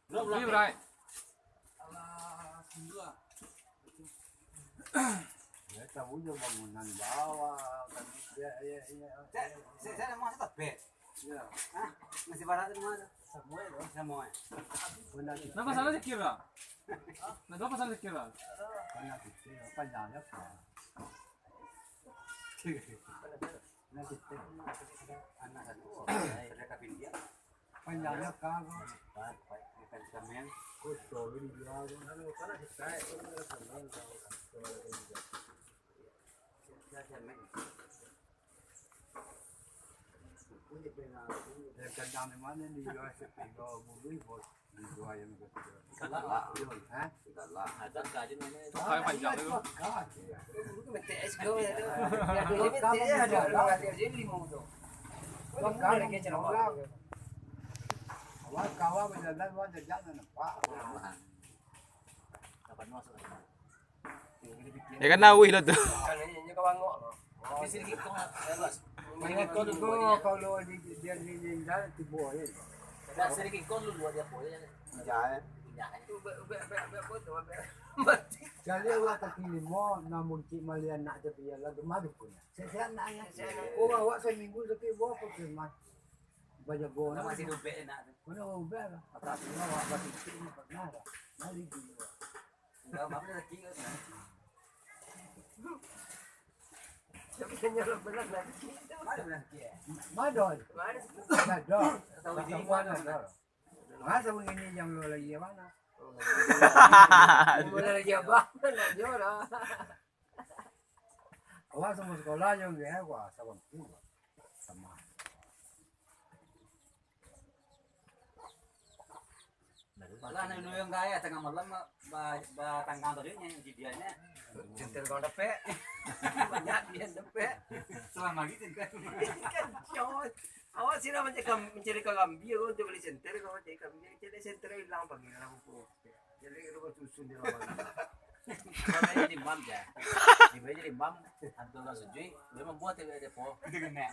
Libre. Esta bulla bangunan bawah kan ya. Saya mau tetap bet. Hah? Masih barat di mana? Semua. Kenapa salah sekira? Kenapa salah sekira? Karena itu panjangnya kan. Nah itu Anak satu. Saya kapin dia. panjangnya kan. Bukan semen. Kusto ini dia. Semen. Dan kadang mana di jual sepuluh bulu bos di jual yang betul. Salah. Hah? Salah. Ada kajian mana? Kayak panjang itu. BTS go ya. Ya dulu BTS ada orang ada jadi 5 tuh. Kalau lagi cerita. Awak kawan berjalan awak jalan nampak. Kapan masuk? Ya kan nawih lo tuh. Kan ini kawan ngok. Kisir gitu bebas. Maingat ko kalau dia ni jalan tibo ya. Dah sedikit kau lu dia boleh. Jalan. Jadi awak terpilih mo namun ki malian nak jadi lagi madu punya. Saya nak oh awak seminggu tapi bawa performa. Banyak gol. Masih dubek nak. Kuna ubah. Apa awak bagi ini pernah. Mari dulu. Enggak apa-apa lagi. Madol. Madol. Masa begini yang lo lagi mana? Boleh lagi apa? Juara. Awak sama sekolah yang dia gua sama juga. Sama. Wala na yung gaya tengah malam ba tanggang tadi nya dia nya. Centel kau dapat. Banyak dia dapat. Selama gitu kan. Kan jauh. Awak sih nama mencari kambing kau beli center kau cari kambing jadi center hilang bagi lampu. Jadi itu susun di lawan. Kalau jadi mam ya. Di bawah jadi mam antum lah sujui. Dia membuat depo. Dengan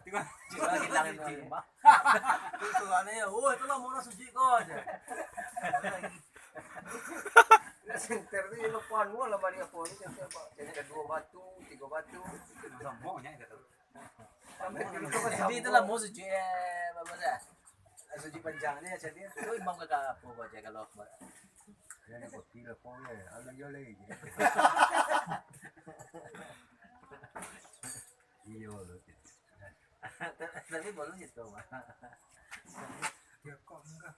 Tiba lagi langit di rumah. Itu aneh ya. Oh, itulah mau suci kau aja. Center itu yang depan gua lah balik apa ni center pak. Jadi ada 2 batu, 3 batu. Semuanya itu. Jadi itulah mau suci bagus ya. Suci panjangnya jadi itu imam kagak apa aja kalau Dia nak pilih pola, ada yo lagi. Iya loh. Tapi belum itu mah. Dia kok enggak.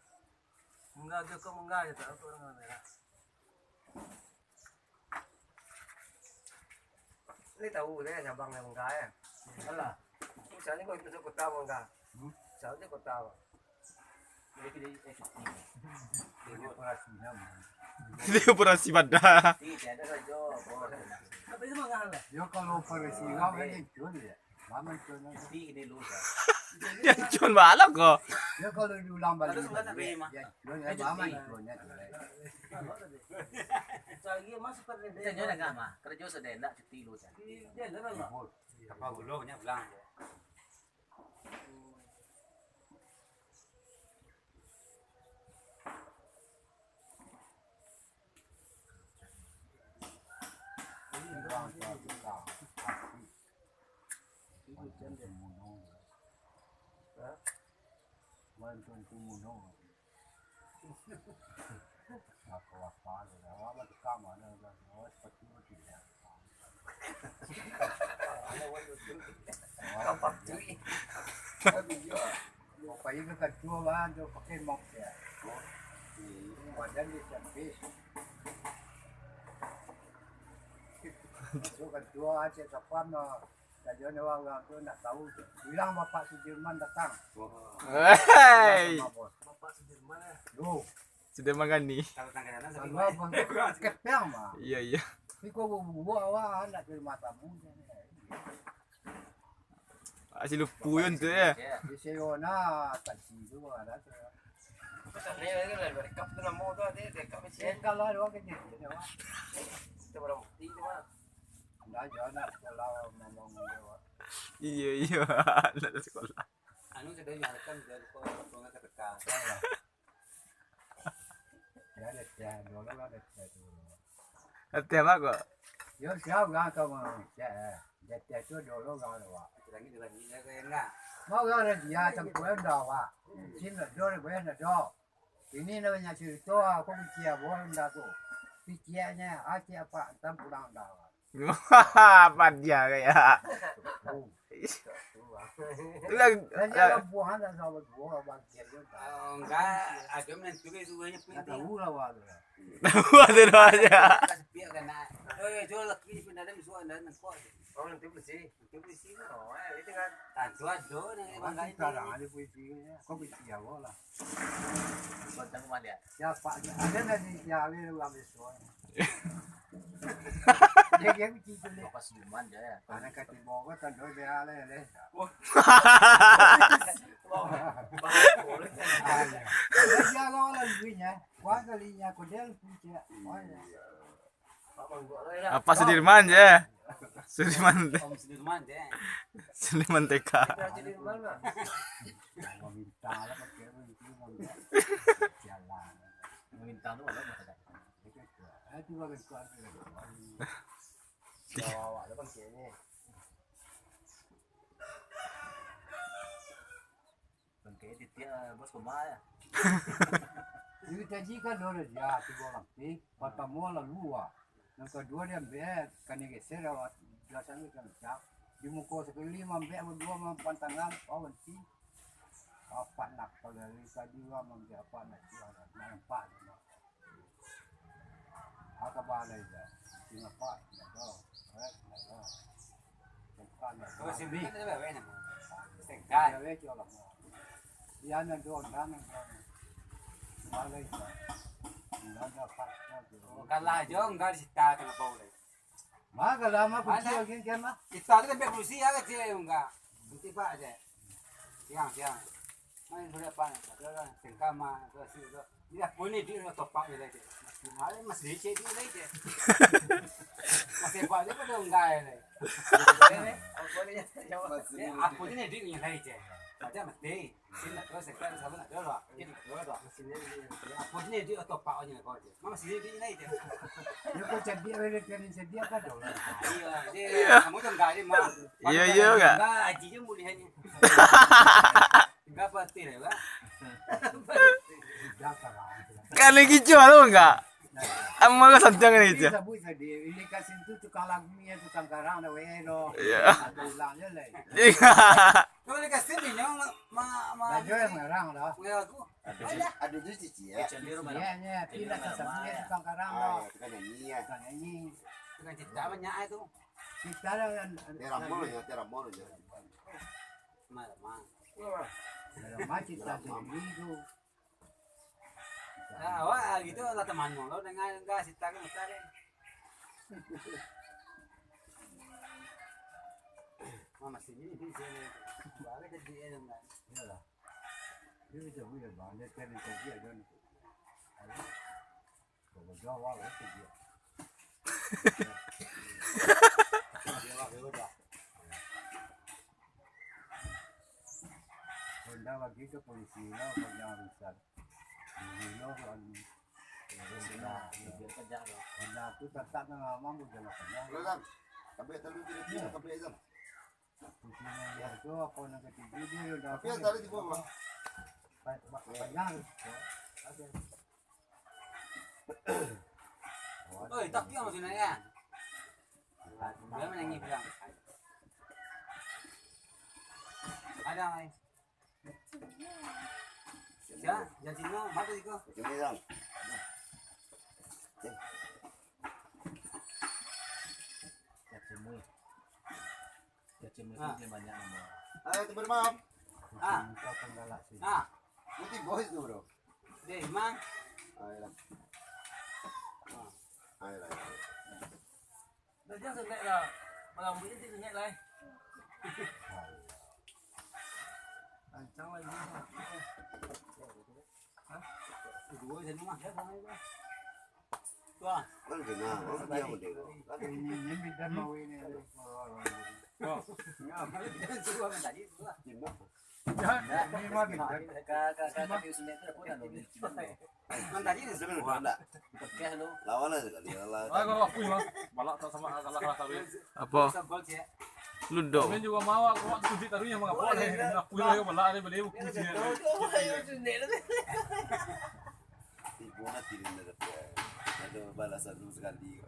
Enggak dia kok enggak ya tak orang merah. Ini tahu deh cabang yang enggak ya. Alah. Misalnya kau itu kota enggak. Misalnya kota. Jadi Dia operasinya. Dia operasi pada. tidak ada saja. Tapi itu enggak lah. Dia kalau operasi kau ini jual ya. Mama jual. Ini lu. Dia cuma balok kok. Dia kalau diulang balik. Terus enggak tapi mah. Ya, jual mama jualnya. Saya masuk ke dia. Dia enggak mah. Kerja sudah enggak cuti lu. Dia enggak mah. Apa gulunya bilang. Mantan kumuno. Aku apa ada awak tu kamar ada awak seperti itu dia. Kapak cuy. Pokoknya ke ketua bahan tu pakai mok ya. Badan dia cantik. Itu ketua aja kapan Kajian orang tu nak tahu. Bilang Bapak Sudirman datang. Hei. Bapak Sudirman. Loh, Sudah makan nih. Kalau tanggalan kalau bang kepeng mah. Iya. Tapi kau buat awak nak cari matamu. Asli lupu yun tuh ya. Di Seona taksi tu ada. Ini lagi berkap tu nama tu ada berkap macam. Kalau ada orang kerja, awak. Kita berapa bukti tu mah. Dah jangan kalau ngomong dia. Iya. Ada sekolah. Anu sudah nyalakan dari kau nggak Ya ada dulu lah ada tu. Tiap apa? Yo siapa gak kau mau? Ya tu dulu gak ada wah. Lagi enggak. Mau gak ada dia campur dah wah. Sini dulu gue ada dulu. Ini namanya cerita aku bicara boleh dah tu. Bicaranya apa tak pulang dah. Apa dia kayak? Jangan buah dah sama buah bagian tu. Enggak, ada men juga itu banyak Tak penting. tahu lah wah. Ada dua aja. Kasih piak kan. Jual lagi di pindah dan suara dan kau. Oh, nanti bersih. Itu bersih. Oh, itu kan. Tantu ada nih bangga Masih sekarang ada puisinya. Kau bicara lah. Kontang mana ya? Siapa ada nanti siapa yang ambil suara. Dia yang cerita ni. Pas luman ya. Anak kata bawa kan doi dia lah le. Dia lah lah punya. Wah kalinya aku dia punya. Apa Sudirman ya? Sudirman, Om Sudirman deh. Sudirman TK. Jadi mana? Mau minta lah pakai itu jalan. Minta lu ada apa? Itu bagus kuat. Oh, ada bang kayaknya. Bang kayak di dia bos kemana? Itu tadi kan dulu dia tiga orang ni. Pertama lah luar. Yang kedua dia ambil kan ini geser awak biasanya kan cak. Di muka sekali ambil berdua mempantangan kawan si. Apa nak kalau tadi dua ambil apa nak dia nak empat. Apa balai dah. Cuma pak nak tahu. Kau sih kan ada apa nama? Kan. Dia jual lah. Dia nak jual mana? Balai dah. Nada pak. Kalah aja enggak disita kena boleh. Maka lama kucing lagi kan mah. Kita ada sampai polisi ya kecil enggak. Nanti pak aja. Siang. Main sudah pan. Ada sengkama terus itu. Dia punya dia topak dia aja. Kemarin masih leceh dia aja. Masih pak dia pada enggak ya. Aku ini dia yang aja. Macam mesti. Sini terus sekarang sama nak jual lah. Jadi jual lah. Aku ini dia topak aja kau aja. Mama sini dia aja. Dia kau jadi ada kan sedia kan dulu. Iya, dia kamu tuh enggak dia mah. Iya enggak. Enggak, ajinya mulihannya. Enggak pasti lah, Pak. Dah salah. Kan lagi jual lo enggak? Amma ka santiang ni Ini aja. sabu tadi. Ini kasih tu tukang lagunya tukang karang dah weno. Iya. Ada ulangnya lah. Kalau dikasih ni nyong Dah jual yang karang dah. aku. Ada tu cici ya. Cendir mana? Iya nya. Pilih kasih tukang karang dah. Kan ini ya. Tukang nyanyi. Dengan cerita banyak itu. Kita dah. Tiara molo ya. Mana. Macam tak sendiri tu. Nah, wah gitu lah temanmu. Lo dengan enggak cerita kan utare. Mama sini di sini. Baru jadi enggak. Iyalah. Dia bisa buat banyak kan itu dia kan. Kalau jauh awal itu dia. Benda bagi ke polisi lah banyak urusan. Ini lo kan. Kerja lo. Benda tu tak nak mampu jalan kan. Belum. Tapi tadi dia tapi azam. Polisi ni tu apa nak ketiga dia dah. Tapi tadi di bawah. Banyak. Oi, tak dia maksudnya ya. Dia menyanyi bilang. Ada mai. Ya, jadi no, mati kau. Jadi dong. Cacimui Ah. banyak nama. Ayo tu bermaaf. Ah. Kau penggalak sih. Ah, Nanti boys tu bro. deh mang. Ayo lah. Ayo lah. Dah jangan sengat lah. Malam ni dia sengat lah. Ancang lagi. Dua jadi mah ya sama itu. Tuan. Kan kena. Oh dia mau dia. Ini bidang mau ini. Ya, dia cuba tadi tu lah. Cuma. Lima bintang. Kakak Usman itu aku dah loh. Kan tadi ni sebenarnya ada. Podcast lo. Lawan aja kali. Lawan. Ah, kalau aku mah balak tak sama kalah kali. Apa? Sampel sih. Ludo. Kami juga mau aku tujuh taruhnya mah apa deh. Aku juga balak deh beli buku sih. Ibu nanti dia ada. Ada balasan dulu sekali.